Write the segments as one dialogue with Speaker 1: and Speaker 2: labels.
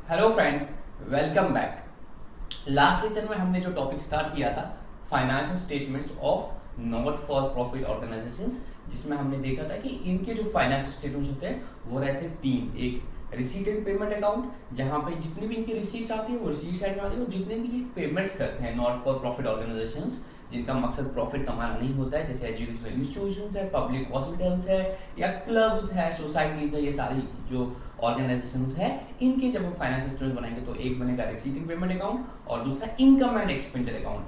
Speaker 1: Hello friends, welcome back. Last lecture में हमने जो टॉपिक स्टार्ट किया था financial statements of not for profit organisations, जिसमें हमने देखा था कि इनके जो फाइनेंशियल स्टेटमेंट्स होते हैं वो रहते हैं तीन। एक रिसीट एंड पेमेंट अकाउंट, जहां पे जितनी भी इनकी रिसीट्स आती है वो रिसीट साइड में आती है, और जितने भी पेमेंट्स करते हैं नॉट फॉर प्रॉफिट ऑर्गेनाइजेशंस जिनका मकसद प्रॉफिट कमाना नहीं होता है, जैसे एजुकेशनल इंस्टीट्यूशंस है, पब्लिक हॉस्पिटल्स है, या क्लब्स है, सोसाइटीज है, ये सारी जो ऑर्गेनाइजेशंस है, इनके जब हम फाइनेंशियल स्टेटमेंट बनाएंगे तो एक बनेगा रिसीट एंड पेमेंट अकाउंट और दूसरा इनकम एंड एक्सपेंडिचर अकाउंट।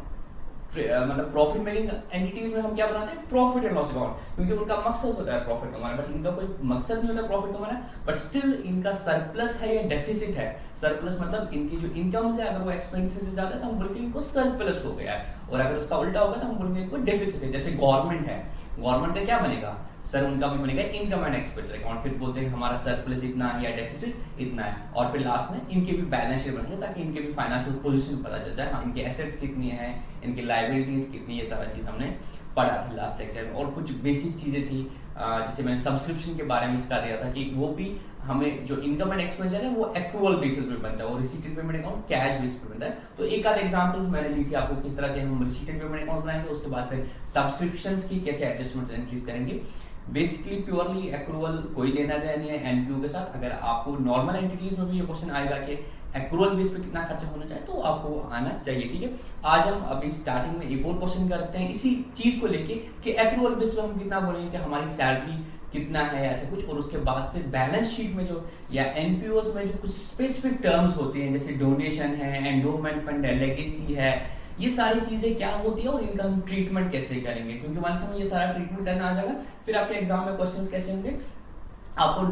Speaker 1: मतलब प्रॉफिट मेकिंग एंटिटीज में हम क्या बनाते हैं, प्रॉफिट एंड लॉस अकाउंट, क्योंकि उनका मकसद होता है प्रॉफिट कमाना, बट इनका कोई मकसद नहीं होता प्रॉफिट कमाना, बट स्टिल इनका सरप्लस है या डेफिसिट है। सरप्लस मतलब इनकी जो इनकम है अगर वो एक्सपेंडिचर से ज्यादा है तो हम बोलेंगे इनको सरप्लस हो गया है, और अगर उसका उल्टा होगा तो हम बोलेंगे इनको डेफिसिट है। जैसे गवर्नमेंट है, गवर्नमेंट का क्या बनेगा सर, उनका भी बनेगा इनकम एंड एक्सपेंडिचर अकाउंट, फिर बोलते हैं हमारा सरप्लस इतना है या डेफिसिट इतना है, और फिर लास्ट में इनके भी बैलेंस शीट बनेंगे ताकि इनके भी फाइनेंशियल पोजीशन पता चल जाए, हाँ इनके एसेट्स कितनी है, इनकी लायबिलिटीज कितनी, ये सारा चीज हमने पढ़ा था लास्ट लेक्चर में। और कुछ बेसिक चीजें थी, जैसे मैंने सब्सक्रिप्शन के बारे में सिखा दिया था कि वो भी हमें जो इनकम एंड एक्सपेंडिचर है वो एक्रूअल बेसिस पे बनता है, और receipt and payment account cash basis पे बनता है। तो एक आध एग्जांपल्स मैंने ली थी आपको किस तरह से हम रिसीट एंड पेमेंट अकाउंट बनाएंगे, उसके बाद फिर सब्सक्रिप्शंस की कैसे एडजस्टमेंट एंट्रीज करेंगे। बेसिकली प्योरली एक्रूअल कोई लेना देना नहीं है एनपीओ के साथ। अगर आपको नॉर्मल एंटिटीज में भी ये क्वेश्चन आएगा कि एक्रूअल बेस पे कितना खर्चा होना चाहिए तो आपको आना चाहिए, ठीक है। आज हम अभी स्टार्टिंग में एक और क्वेश्चन करते हैं इसी चीज को लेके कि एक्रूअल बेस पे हम कितना बोलेंगे कि हमारी सैलरी कितना है, ऐसे कुछ, और उसके बाद फिर बैलेंस शीट में जो या एनपीओ में जो कुछ स्पेसिफिक टर्म्स होते हैं जैसे डोनेशन है, एंडोमेंट फंड है, लेगेसी है, ये सारी चीजें क्या होती है और इनका हम ट्रीटमेंट कैसे करेंगे, क्योंकि वंस हमें ये सारा ट्रीटमेंट करना आ जाएगा फिर आपके एग्जाम में क्वेश्चंस कैसे होंगे। आपको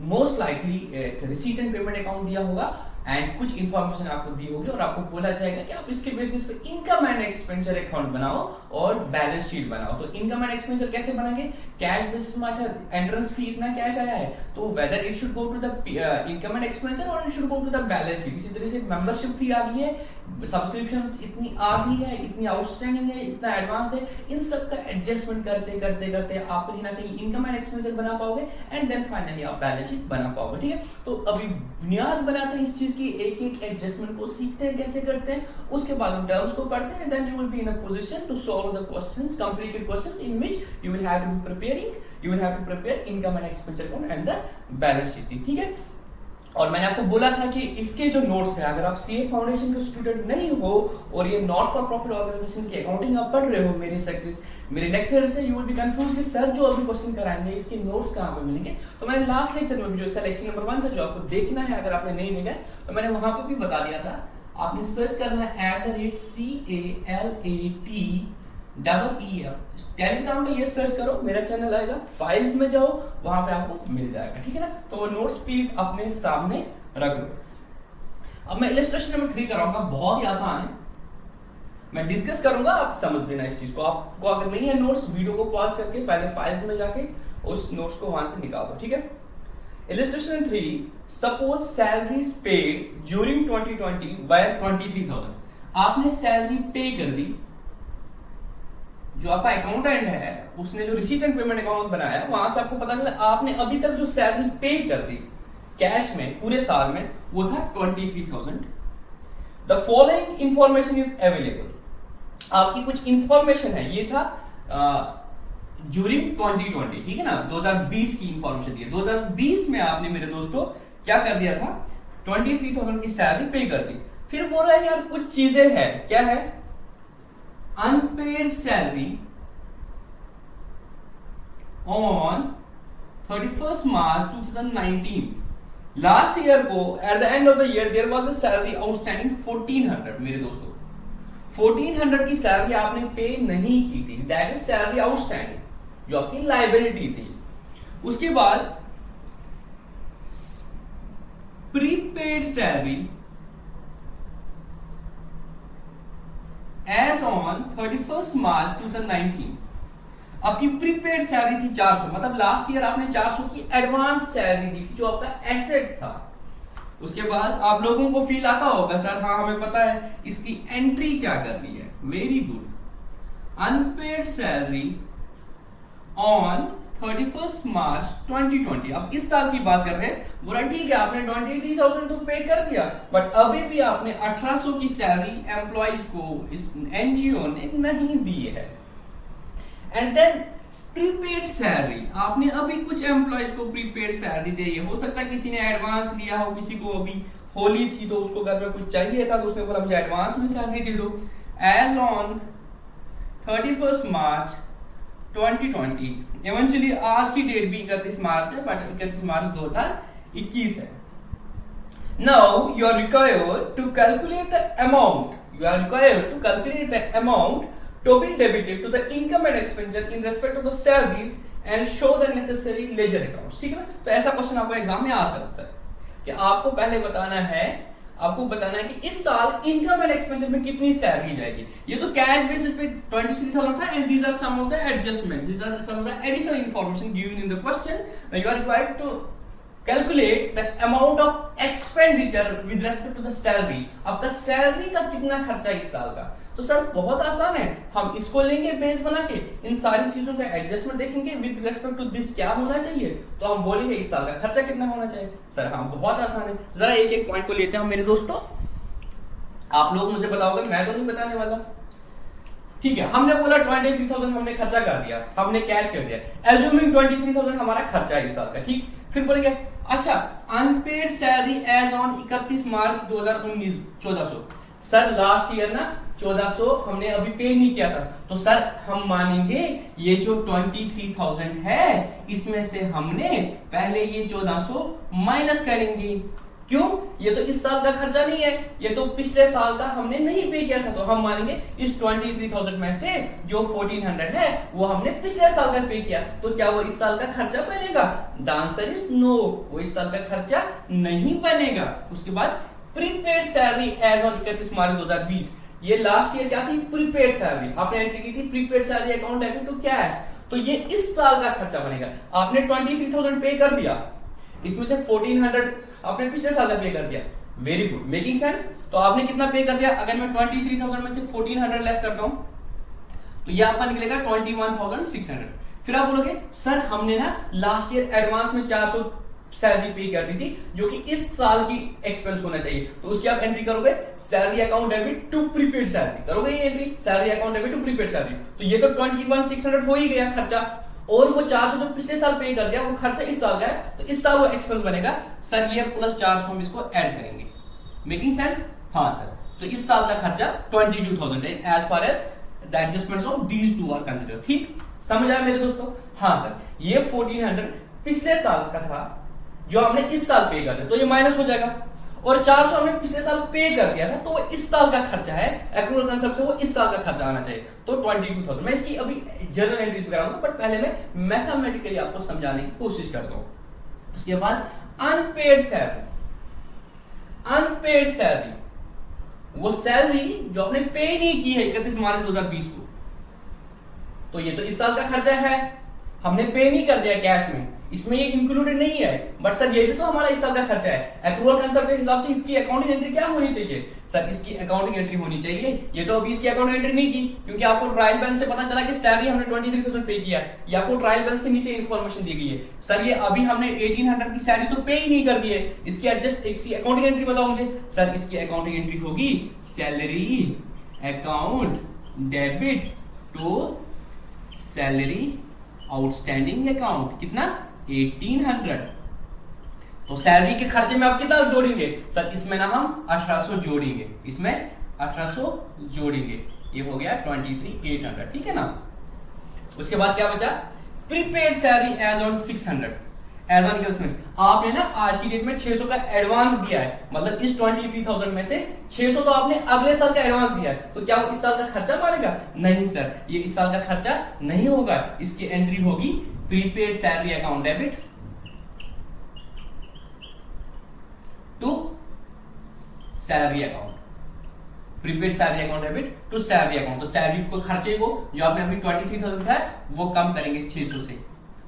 Speaker 1: most likely receipt and payment account दिया होगा एंड कुछ इंफॉर्मेशन आपको दी होगी और आपको बोला जाएगा कि आप इसके बेसिस पे इनकम एंड एक्सपेंडिचर अकाउंट बनाओ और बैलेंस शीट बनाओ। तो इनकम एंड एक्सपेंडिचर कैसे बनाएंगे, कैश बेसिस में अच्छा एंट्रेंस फी इतना कैश आया है तो whether it should go to the income and expenditure और it should go to the balance sheet. इसी तरह से मेंबरशिप फी आ गई है, सब्सक्रिप्शंस इतनी आ गई है, इतनी आउटस्टैंडिंग है, इतना एडवांस है, इन सब का एडजस्टमेंट करते करते करते आप कहीं ना कहीं इनकम एंड एक्सपेंडिचर बना पाओगे एंड देन फाइनली आप बैलेंस शीट बना पाओगे, ठीक है। तो अभी बुनियाद बनाते हैं इस चीज की, एक एक एडजस्टमेंट को सीखते हैं कैसे करते हैं, उसके बाद हम टर्म्स को पढ़ते हैं, then you will be in a position to solve the questions, completed questions in which you will have to be preparing, you will have to prepare income and expenditure account and the balance sheet, ठीक है। और मैंने आपको बोला था कि इसके जो नोट्स है, अगर आप सीए फाउंडेशन के स्टूडेंट नहीं हो और ये नॉट फॉर प्रॉफिट ऑर्गेनाइजेशन की अकाउंटिंग आप पढ़ रहे हो मेरे लेक्चर से, यू विल बी कंफ्यूज कि सर जो अभी क्वेश्चन कराएंगे इसके नोट्स कहां पे मिलेंगे। तो मैंने लास्ट लेक्चर में भी जो इसका लेक्चर नंबर 1 था जो आपको देखना है, अगर आपने नहीं देखा तो मैंने वहां पे भी बता दिया था, आपने सर्च करना है @CALATEEF टेलीग्राम पे ये सर्च करो, मेरा चैनल आएगा, फाइल्स में जाओ, वहां पे आपको मिल जाएगा, ठीक है ना। तो वो नोट्स प्लीज अपने सामने रख लो। अब मैं इलस्ट्रेशन नंबर 3 कराऊंगा, बहुत ही आसान है, मैं डिस्कस करूंगा, आप समझ लेना इस चीज को। आपको अगर नहीं है नोट्स, वीडियो को पॉज करके पहले फाइल्स में जाके उस नोट्स को वहां से निकाल दो, ठीक है। Illustration 3, suppose salaries paid during 2020 by 23,000। आपने सैलरी पे कर दी, जो आपका अकाउंटेंट है उसने जो रिसीट एंड पेमेंट अकाउंट बनाया वहां से आपको पता चला आपने अभी तक जो सैलरी पे कर दी कैश में पूरे साल में वो था 23,000। The following information is available, आपकी कुछ इंफॉर्मेशन है, ये था ड्यूरिंग 2020, ठीक है ना, 2020 की इंफॉर्मेशन दी है। 2020 में आपने मेरे दोस्तों क्या कर दिया था, 23,000 की सैलरी पे कर दी। फिर बोल रहा है यार कुछ चीजें हैं, क्या है, unpaid salary on 31st March 2019. Last year को at the end of the year there was a salary outstanding 1400। मेरे दोस्तों 1400 की सैलरी आपने पे नहीं की थी, दैट इज सैलरी आउटस्टैंडिंग जो आपकी लाइबिलिटी थी। उसके बाद prepaid salary as on 31st March 2019। आपकी प्रीपेड सैलरी थी 400, मतलब लास्ट ईयर आपने 400 की एडवांस सैलरी दी थी जो आपका एसेट था। उसके बाद आप लोगों को फील आता होगा सर हाँ हमें पता है इसकी एंट्री क्या करनी है, very good. Unpaid salary on 31 March 2020, अब इस साल की बात कर रहे हैं। बोला ठीक है आपने 23,000 तो पे कर दिया, बट अभी भी आपने 1800 की सैलरी एम्प्लॉइज को इस एनजीओ ने नहीं दी है। एंड देन प्रीपेड सैलरी, आपने अभी कुछ एम्प्लॉइज को प्रीपेड सैलरी दी है। हो सकता है किसी ने एडवांस लिया हो, किसी को अभी होली थी तो उसको घर में कुछ चाहिए था तो उसने बोला मुझे एडवांस में सैलरी दे दो। एज ऑन 31 मार्च 2020, इवेंचुअली आज की डेट भी 31 मार्च है, बट 31 मार्च 2021 है। Now you are required to calculate the amount, you are required to calculate the amount to be debited to the income and expenditure in respect of the salaries and show the necessary ledger accounts। ठीक है ना? तो ऐसा question आपको exam में आ सकता है कि आपको पहले बताना है कि इस साल इनकम एंड एक्सपेंडिचर में कितनी सैलरी जाएगी। ये तो कैश बेसिस पे 23,000 था, and these are some of the adjustment, these are some of the additional information given in the question. You are required to calculate the amount of expenditure with respect to the salary. आपका salary का कितना खर्चा इस साल का। तो sir बहुत आसान है, हम इसको लेंगे बेस बना के, इन सारी चीजों का एडजस्टमेंट देखेंगे विद रेस्पेक्ट टू दिस क्या होना चाहिए, तो हम बोलेंगे इस साल का खर्चा कितना होना चाहिए। सर हाँ बहुत आसान है, जरा एक एक पॉइंट को लेते हैं मेरे दोस्तों। आप लोग मुझे बताओगे, मैं तो नहीं बताने वाला। ठीक है, हमने बोला 23,000 हमने खर्चा कर दिया, हमने कैश कर दिया, एज्यूमिंग 23,000 हमारा खर्चा है इस साल का। ठीक, फिर बोलेंगे अच्छा unpaid salary as on 31 March 2019 1400। Sir last year ना 1400 हमने अभी पे नहीं किया था, तो सर हम मानेंगे ये जो 23,000 है इसमें से हमने पहले ये 1400 माइनस करेंगे। क्यों? ये तो इस साल का खर्चा नहीं है, ये तो पिछले साल का हमने नहीं पे किया था, तो हम मानेंगे इस 23,000 में से जो 1400 है वो हमने पिछले साल का पे किया, तो क्या वो इस साल का खर्चा बनेगा? द आंसर इज नो, वो इस साल का खर्चा नहीं बनेगा। उसके बाद prepaid salary as on 31 March 2020, ये लास्ट ईयर क्या थी? प्रीपेड सैलरी, आपने एंट्री की थी prepaid salary account debit to cash, तो ये इस साल का खर्चा बनेगा। आपने 23,000 पे कर दिया, इसमें से 1400 आपने पिछले साल का पे कर दिया। Very good, making sense. तो आपने कितना पे कर दिया? अगर मैं 23,000 में से 1400 लेस करता हूं तो ये आपका निकलेगा 21,600। फिर आप बोलोगे सर हमने ना लास्ट ईयर एडवांस में 400 सैलरी पे कर दी थी जो कि इस साल की एक्सपेंस होना चाहिए, तो उसकी आप एंट्री करोगे salary account debit to prepaid salary, करोगे ये entry salary account debit to prepaid salary, तो ये तो 21,600 हो ही गया खर्चा, और वो 400 जो पिछले साल पे कर दिया वो खर्चा इस साल का है, तो इस साल वो एक्सपेंस बनेगा। सर ये प्लस 400 हम इसको ऐड करेंगे, मेकिंग सेंस? हाँ सर, तो इस साल का खर्चा 22,000 है as far as the adjustments of these two are considered. ठीक, समझ आया मेरे दोस्तों? हाँ सर, ये 1400 पिछले साल का था जो हमने इस साल पे कर दिया, तो ये माइनस हो जाएगा, और 400 हमने पिछले साल पे कर दिया था, तो वो इस साल का खर्चा है, एक्रूअल कंसेप्ट से वो इस साल का खर्चा आना चाहिए, तो 22,000। मैं इसकी अभी जनरल एंट्रीज कराऊंगा, बट पहले मैं मैथमेटिकली आपको समझाने की कोशिश करता हूं। उसके बाद अनपेड सैलरी, अनपेड सैलरी वो सैलरी जो आपने पे नहीं की है 31 मार्च 2020 को, तो ये तो इस साल का खर्चा है, हमने पे नहीं कर दिया कैश में, इसमें ये इंक्लूडेड नहीं है, बट सर ये भी तो हमारा इस साल का खर्चा है। एक्रूअल कंसेप्ट के हिसाब से इसकी अकाउंटिंग एंट्री क्या होनी चाहिए? सर इसकी अकाउंटिंग एंट्री होनी चाहिए, ये तो अभी इसकी अकाउंटिंग एंट्री नहीं की, क्योंकि आपको ट्रायल बैलेंस से पता चला कि सैलरी हमने 23,000 पे किया, ये आपको ट्रायल बैलेंस के नीचे इन्फॉर्मेशन दी गई है। सर ये अभी हमने 1800 की सैलरी तो पे ही नहीं कर दी है, इसकी एडजस्ट इसकी अकाउंटिंग एंट्री बताओ मुझे। सर इसकी अकाउंटिंग एंट्री होगी salary account debit to salary outstanding account, कितना? 1800। तो सैलरी के खर्चे में आप कितना जोड़ेंगे? सर इसमें ना हम 1800 जोड़ेंगे, इसमें 1800 जोड़ेंगे, ये हो गया 23,800। ठीक है ना? उसके बाद क्या बचा? Prepaid salary as on 600, as on आपने ना आज की डेट में 600 का एडवांस दिया है, मतलब इस 23,000 में से 600 तो आपने अगले साल का एडवांस दिया है, तो क्या वो इस साल का खर्चा मानेगा? नहीं सर, ये इस साल का खर्चा नहीं होगा, इसकी एंट्री होगी prepaid salary account debit to salary account, prepaid salary account debit to salary account. तो सैलरी को खर्चे को जो आपने अभी 23,000 था वो कम करेंगे 600 से,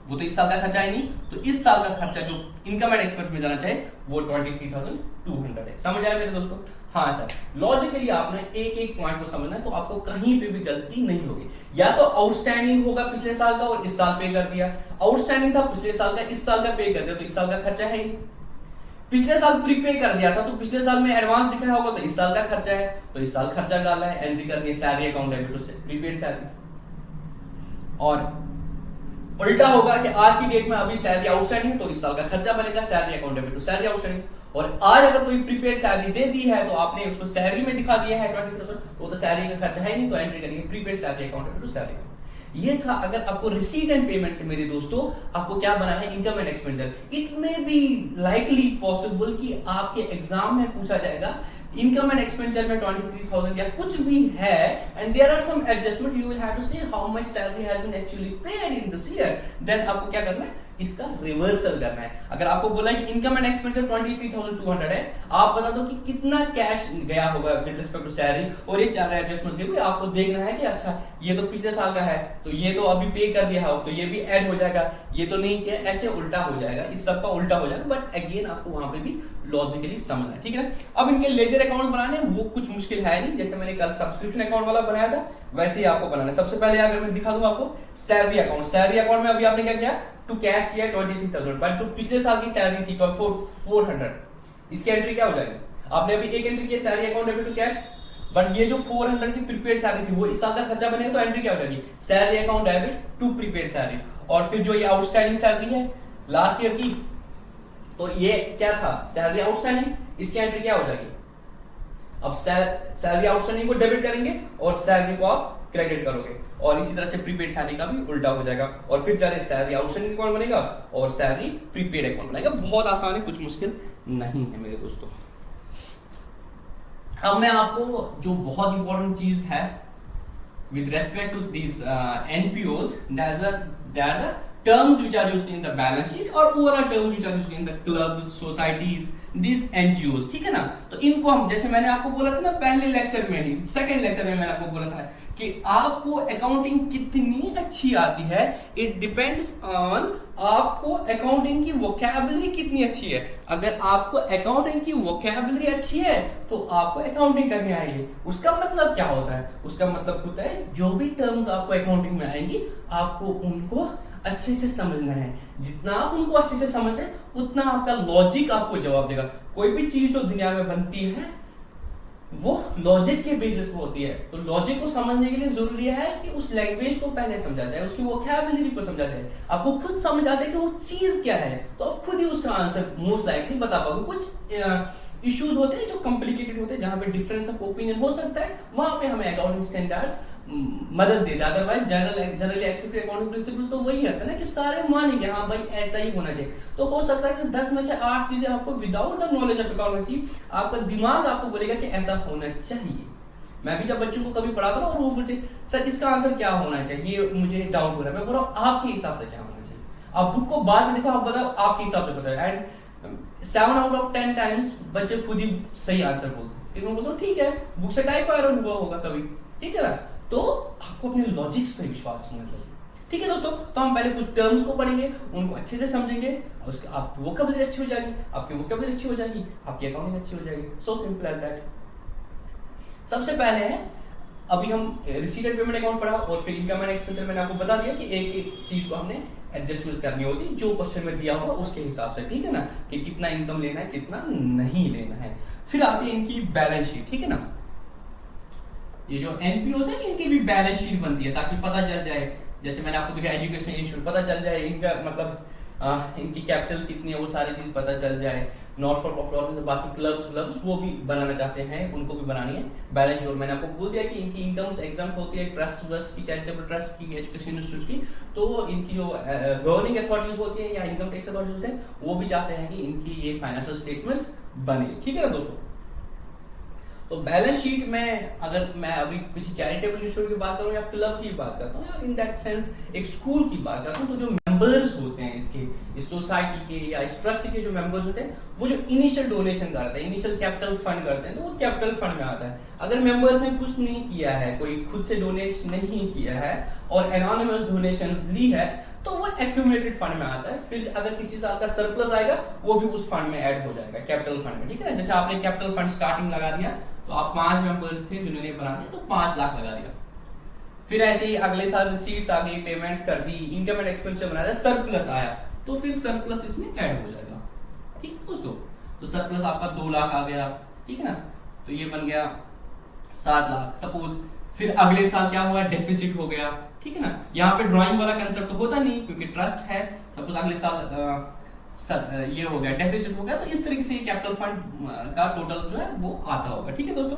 Speaker 1: वो तो इस साल का खर्चा है नहीं, तो इस साल का खर्चा जो इनकम एंड एक्सपेंस में जाना चाहिए वो 23,200 है। समझ आया मेरे दोस्तों? हाँ सर, लॉजिकली आपने एक एक पॉइंट को समझना है तो आपको कहीं पे भी गलती नहीं होगी। या तो आउटस्टैंडिंग होगा पिछले साल का और इस साल पे कर दिया, आउटस्टैंडिंग था पिछले साल का इस साल का पे कर दिया तो इस साल का खर्चा है ही। पिछले साल प्रीपे कर दिया था तो पिछले साल में एडवांस दिखाया होगा तो इस साल का खर्चा है, तो इस साल खर्चा डाला है, एंट्री करनी है salary account debit to prepaid salary. और उल्टा होगा कि आज की डेट में अभी सैलरी आउटस्टैंडिंग तो इस साल का खर्चा बनेगा salary account debit to salary outstanding. और आज अगर कोई प्रीपेड सैलरी दे दी है तो आपने उसको सैलरी में दिखा दिया है 20,000, वो तो सैलरी का खर्चा है नहीं, तो एंट्री करेंगे prepaid salary account debit to salary. ये था अगर आपको रिसीट एंड पेमेंट से मेरे दोस्तों आपको क्या बनाना है, income and expenditure. It may be likely possible कि आपके एग्जाम में पूछा जाएगा इनकम एंड एक्सपेंडिचर में 23,000 या कुछ भी है and there are some adjustment, you will have to say how much salary has been actually paid in this year, then आपको क्या करना है, इसका रिवर्सल करना है। अगर आपको बोला है कि इनकम एंड एक्सपेंडिचर 23,200 है, आप बता दो कि कितना कैश गया होगा विद रिस्पेक्ट टू सैलरी और ये चार एडजस्टमेंट के लिए आपको देखना है कि अच्छा ये तो पिछले साल का है तो ये तो अभी पे कर दिया हो तो ये भी ऐड हो जाएगा, ये तो नहीं किया, ऐसे उल्टा हो जाएगा, इस सब का उल्टा हो जाएगा। बट अगेन आपको वहां पे भी लॉजिकली समझना है, ठीक है। अब इनके लेजर अकाउंट बनाने वो कुछ मुश्किल है नहीं, जैसे मैंने कल सब्सक्रिप्शन अकाउंट वाला बनाया था वैसे ही आपको बनाना है। सबसे पहले अगर मैं दिखा दूं आपको सैलरी अकाउंट, सैलरी अकाउंट में अभी आपने क्या किया, टू कैश किया 23,000, बट जो पिछले साल की सैलरी थी 400, इसकी एंट्री क्या हो जाएगी, आपने अभी एक एंट्री किया salary account debit to cash, but ये जो 400 की प्रीपेड सैलरी थी वो इस साल का खर्चा बनेगा तो एंट्री क्या हो जाएगी, salary account debit to prepaid salary. और फिर जो ये आउटस्टैंडिंग सैलरी है लास्ट ईयर की, तो ये क्या था, सैलरी आउटस्टैंडिंग, इसकी एंट्री क्या हो जाएगी, अब सैलरी आउटस्टैंडिंग को डेबिट करेंगे और सैलरी को आप क्रेडिट करोगे, और इसी तरह से प्रीपेड सैलरी का भी उल्टा हो जाएगा, और फिर चाहे सैलरी आउटस्टैंडिंग अकाउंट बनेगा और सैलरी प्रीपेड अकाउंट बनेगा। बहुत आसान है, कुछ मुश्किल नहीं है मेरे दोस्तों। अब मैं आपको जो बहुत इंपॉर्टेंट चीज है with respect to these NPOs, they are the terms which are used in the balance sheet or overall terms which are used in the clubs, societies, these NGOs, ठीक है ना। तो इनको हम, जैसे मैंने आपको बोला था ना पहले लेक्चर में ही, सेकंड लेक्चर में मैंने आपको बोला था कि आपको अकाउंटिंग कितनी अच्छी आती है, इट डिपेंड्स ऑन आपको अकाउंटिंग की वोकैबुलरी कितनी अच्छी है। अगर आपको अकाउंटिंग की वोकैबुलरी अच्छी है तो आपको अकाउंटिंग करने आएगी। उसका मतलब क्या होता है, उसका मतलब होता है जो भी टर्म्स आपको अकाउंटिंग में आएंगी आपको उनको अच्छे से समझना है। जितना आप उनको अच्छे से समझे उतना आपका लॉजिक आपको जवाब देगा। कोई भी चीज जो दुनिया में बनती है वो लॉजिक के बेसिस पे होती है, तो लॉजिक को समझने के लिए जरूरी है कि उस लैंग्वेज को पहले समझा जाए, उसकी वोकैबुलरी को समझा जाए, आपको खुद समझ आ जाए कि वो चीज क्या है, तो आप खुद ही उसका आंसर मोस्ट लाइकली बता पाओगे। कुछ इश्यूज होते हैं जो कॉम्प्लिकेटेड होते हैं, जहां पे डिफरेंस ऑफ ओपिनियन हो सकता है, वहां पे हमें अकाउंटिंग स्टैंडर्ड्स मदद देता है। Otherwise generally accepted accounting principles तो वही है ना कि सारे मानेंगे हाँ भाई ऐसा ही होना चाहिए। तो हो सकता है कि 10 में से 8 चीजें आपको without the knowledge of accountancy आपका दिमाग आपको बोलेगा कि ऐसा होना चाहिए। मैं भी जब बच्चों को कभी पढ़ाता हूँ और वो बोलते सर इसका आंसर क्या होना चाहिए, ये मुझे डाउट हो रहा है, मैं बोल रहा हूँ आपके हिसाब से क्या होना चाहिए। आप बुक को बाद में देखो, आप बताओ आपके हिसाब से बताओ, एंड 7 आउट ऑफ 10 टाइम्स बच्चे खुद ही सही आंसर बोलते हैं। फिर मैं बोलता हूँ ठीक है, बुक से टाइप एरर हुआ होगा कभी, ठीक है ना। तो आपको अपने लॉजिक्स पर विश्वास रखना चाहिए, ठीक है दोस्तों। तो हम पहले कुछ टर्म्स को पढ़ेंगे, उनको अच्छे से समझेंगे, उसके आप वोकैबुलरी अच्छी हो जाएगी, आपकी वोकैबुलरी अच्छी हो जाएगी, आपकी अकाउंटिंग अच्छी हो जाएगी। So simple as that. सबसे पहले है, अभी हम रिसीट एंड पेमेंट अकाउंट पढ़ा और फिर इनकम एंड एक्सपेंडिचर मैंने आपको बता दिया कि एक एक चीज को हमने एडजस्टमेंट करनी होती है जो क्वेश्चन में दिया होगा उसके हिसाब से, ठीक है ना, कि कितना इनकम लेना है कितना नहीं लेना है। फिर आती है इनकी बैलेंस शीट, ठीक है ना। ये जो एनपीओ है इनकी भी बैलेंस शीट बनती है ताकि पता चल जाए, जैसे मैंने आपको दिखाया एजुकेशनल इंस्टीट्यूट, पता चल जाए इनका मतलब इनकी कैपिटल कितनी है, वो सारी चीज पता चल जाए। नॉट फॉर प्रॉफिट बाकी क्लब्स वो भी बनाना चाहते हैं, उनको भी बनानी है बैलेंस शीट। मैंने आपको बोल दिया कि इनकी इनकम्स एग्जाम्पल होती है ट्रस्ट की, चैरिटेबल ट्रस्ट की, एजुकेशन इंस्टीट्यूट की, तो इनकी जो गवर्निंग अथॉरिटीज होती है या इनकम टैक्स अथॉरिटीज होते हैं वो भी चाहते हैं कि इनकी ये फाइनेंशियल स्टेटमेंट्स बने, ठीक है ना दोस्तों। तो बैलेंस शीट में अगर मैं अभी किसी चैरिटेबल इंस्टीट्यूट की बात करूं या क्लब की बात करता हूं या इन दैट सेंस एक स्कूल की बात करता हूं, तो जो मेंबर्स होते हैं इसके, इस सोसाइटी के या इस ट्रस्ट के जो मेंबर्स होते हैं वो जो इनिशियल डोनेशन करते हैं, इनिशियल कैपिटल फंड करते हैं, तो वो कैपिटल फंड में आता है। अगर मेंबर्स ने कुछ नहीं किया है, कोई खुद से डोनेट नहीं किया है और एनोनिमस डोनेशंस ली है, तो वो एक्यूमुलेटेड फंड में आता है। फिर अगर किसी साल का सरप्लस आएगा वो भी उस फंड में ऐड हो जाएगा, कैपिटल फंड में, ठीक है ना। जैसे आपने कैपिटल फंड स्टार्टिंग लगा दिया, तो आप 5 मेंबर्स थे जिन्होंने बना दिया, तो 5 लाख लगा दिया। फिर ऐसे ही अगले साल रिसीट्स आ गई, पेमेंट्स कर दी, इनकम एंड एक्सपेंस बना दिया, सरप्लस आया, तो फिर सरप्लस इसमें ऐड हो जाएगा, ठीक है दोस्तों। तो सरप्लस आपका 2 लाख आ गया, ठीक है ना, तो ये बन गया 7 लाख सपोज। फिर अगले साल क्या हुआ, डेफिसिट हो गया, ठीक है ना। यहाँ पे ड्राइंग वाला कंसेप्ट तो होता नहीं क्योंकि ट्रस्ट है। सपोज अगले साल ये हो गया, डेफिसिट हो गया, तो इस तरीके से ये कैपिटल फंड का टोटल जो है वो आता होगा, ठीक है दोस्तों।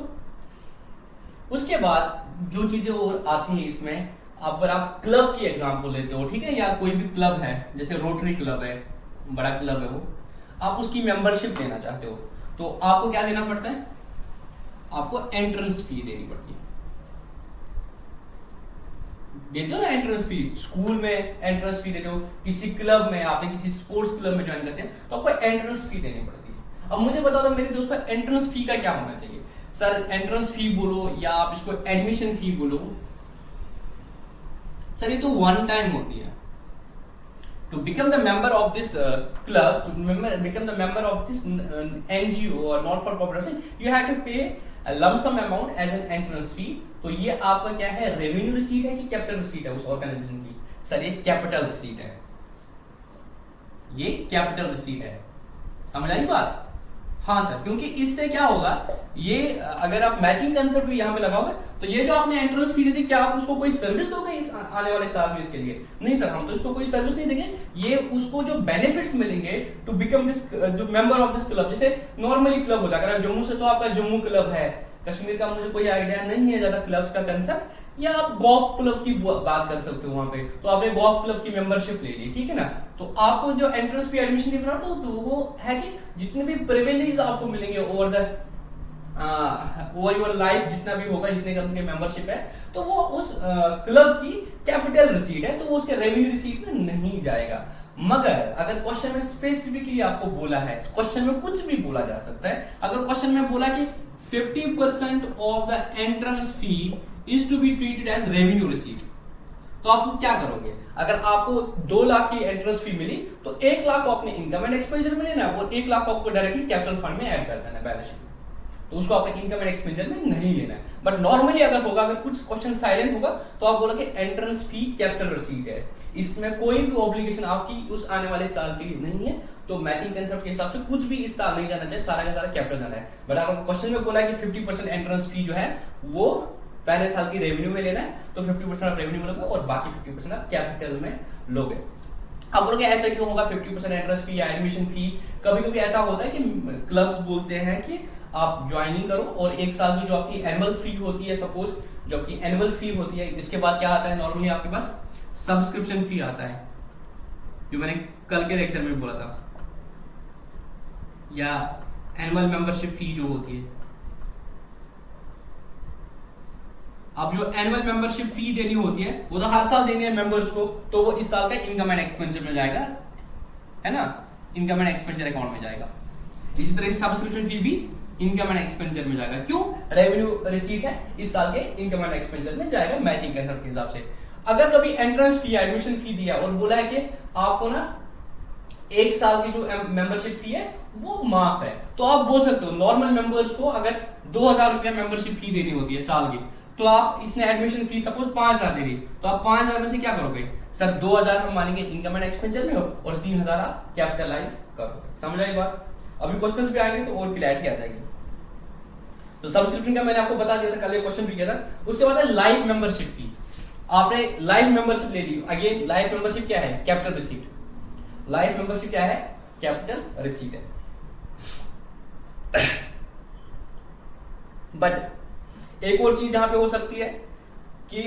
Speaker 1: उसके बाद जो चीजें और आती है इसमें, अगर आप क्लब की एग्जांपल लेते हो, ठीक है, या कोई भी क्लब है, जैसे रोटरी क्लब है, बड़ा क्लब है वो, आप उसकी मेंबरशिप लेना चाहते हो, तो आपको क्या देना पड़ता है, आपको एंट्रेंस फी देनी पड़ती है। देते हो ना एंट्रेंस फी, स्कूल में एंट्रेंस फी देते हो, किसी क्लब में, आपने किसी स्पोर्ट्स क्लब में ज्वाइन करते हैं तो आपको एंट्रेंस फी देनी पड़ती है। अब मुझे बताओ मेरे दोस्तों, एंट्रेंस फी का क्या होना चाहिए? सर एंट्रेंस फी बोलो या आप इसको एडमिशन फी बोलो, सर ये तो वन टाइम होती है। To become the member of this club, to become the member of this NGO or not-for-profit organization, you have to pay a lump sum amount as an entrance fee. तो ये आपका क्या है, revenue receipt है कि capital receipt है उस organisation की? सर ये कैपिटल रिसीट है, ये कैपिटल रिसीट है, समझ आई बात? हाँ सर, क्योंकि इससे क्या होगा, ये अगर आप मैचिंग कंसेप्ट भी यहाँ पे लगाओगे तो ये जो आपने एंट्रेंस फी दे दी, क्या आप उसको कोई सर्विस दोगे इस आने वाले साल में इसके लिए? नहीं सर, हम तो इसको कोई सर्विस नहीं देंगे, ये उसको जो बेनिफिट्स मिलेंगे टू बिकम दिस जो मेंबर ऑफ दिस क्लब। जैसे नॉर्मली क्लब होता है, अगर जम्मू से तो आपका जम्मू क्लब है, कश्मीर का मुझे कोई आइडिया नहीं है ज्यादा क्लब्स का कंसेप्ट, या आप गोल्फ क्लब की बात कर सकते हो वहां पे, तो आपने गोल्फ क्लब की मेंबरशिप ले ली, ठीक है ना। तो आपको जो एंट्रेंस फी एडमिशन फी बनाते हो, तो वो है कि जितने भी प्रिविलेज आपको मिलेंगे ओवर योर लाइफ, जितना भी होगा, जितने का उनके मेंबरशिप है, तो वो उस क्लब की कैपिटल रिसीट है, तो वो उसके रेवेन्यू रिसीट में नहीं जाएगा। मगर अगर क्वेश्चन में स्पेसिफिकली आपको बोला है, क्वेश्चन में कुछ भी बोला जा सकता है, अगर क्वेश्चन में बोला कि 50% of the entrance fee is to be treated as revenue receipt, तो आप क्या करोगे? अगर आपको 2 लाख की एंट्रेंस फी मिली तो 1 लाख को अपने इनकम एंड एक्सपेंडिचर में लेना और 1 लाख को आपको डायरेक्टली कैपिटल फंड में ऐड कर देना बैलेंस शीट, तो उसको अपने इनकम एंड एक्सपेंडिचर में नहीं लेना है। बट नॉर्मली अगर होगा, अगर कुछ क्वेश्चन साइलेंट होगा, तो आप बोलोगे एंट्रेंस फी कैपिटल रिसीट है, इसमें कोई भी ऑब्लिगेशन आपकी उस आने वाले साल के लिए नहीं है, तो मैचिंग कंसेप्ट के हिसाब से कुछ भी इस साल नहीं जाना चाहिए, सारा का सारा कैपिटल जाना है। बट अगर क्वेश्चन में बोला है कि 50% एंट्रेंस फी जो है वो पहले साल की रेवेन्यू में लेना है, तो 50% आप रेवेन्यू में लोगे और बाकी 50% आप कैपिटल में लोगे। अब बोलोगे ऐसा क्यों होगा 50% एंट्रेंस फी या एडमिशन फी? कभी कभी ऐसा होता है कि क्लब्स बोलते हैं कि आप ज्वाइनिंग करो और 1 साल की जो आपकी एनुअल फी होती है, सपोज जो आपकी एनुअल फी होती है, इसके बाद क्या आता है, नॉर्मली आपके पास सब्सक्रिप्शन फी आता है, जो मैंने कल के लेक्चर में बोला था, या एनुअल मेंबरशिप फी जो होती है। अब जो एनुअल मेंबरशिप फी देनी होती है वो तो हर साल देनी है मेंबर्स को, तो वो इस साल का इनकम एंड एक्सपेंडिचर में जाएगा, है ना, इनकम एंड एक्सपेंडिचर अकाउंट में जाएगा। इसी तरह सब्सक्रिप्शन फी भी इनकम एंड एक्सपेंडिचर में जाएगा, क्यों? रेवेन्यू रिसीट है, इस साल के इनकम एंड एक्सपेंडिचर में जाएगा मैचिंग कंसेप्ट के हिसाब से। अगर कभी एंट्रेंस फी एडमिशन फी दिया और बोला है कि आपको ना 1 साल की जो मेंबरशिप फी है वो माफ है, तो आप बोल सकते हो नॉर्मल मेंबर्स को अगर 2000 रुपया मेंबरशिप फी देनी होती है साल की, तो आप इसने एडमिशन फी सपोज 5000 दे दी, तो आप 5000 में से क्या करोगे? सर 2000 हम मानेंगे इनकम एंड एक्सपेंडिचर में हो और 3000 आप कैपिटलाइज करोगे। समझ आई बात? अभी क्वेश्चंस भी आएंगे तो और क्लैरिटी आ जाएगी। तो सब्सक्रिप्शन का मैंने आपको बता दिया था, कल क्वेश्चन भी किया था। उसके बाद है लाइफ मेंबरशिप फी। आपने लाइफ मेंबरशिप ले ली, अगेन लाइफ मेंबरशिप क्या है? Capital receipt. लाइफ मेंबरशिप क्या है? कैपिटल रिसीट है। बट एक और चीज यहां पे हो सकती है कि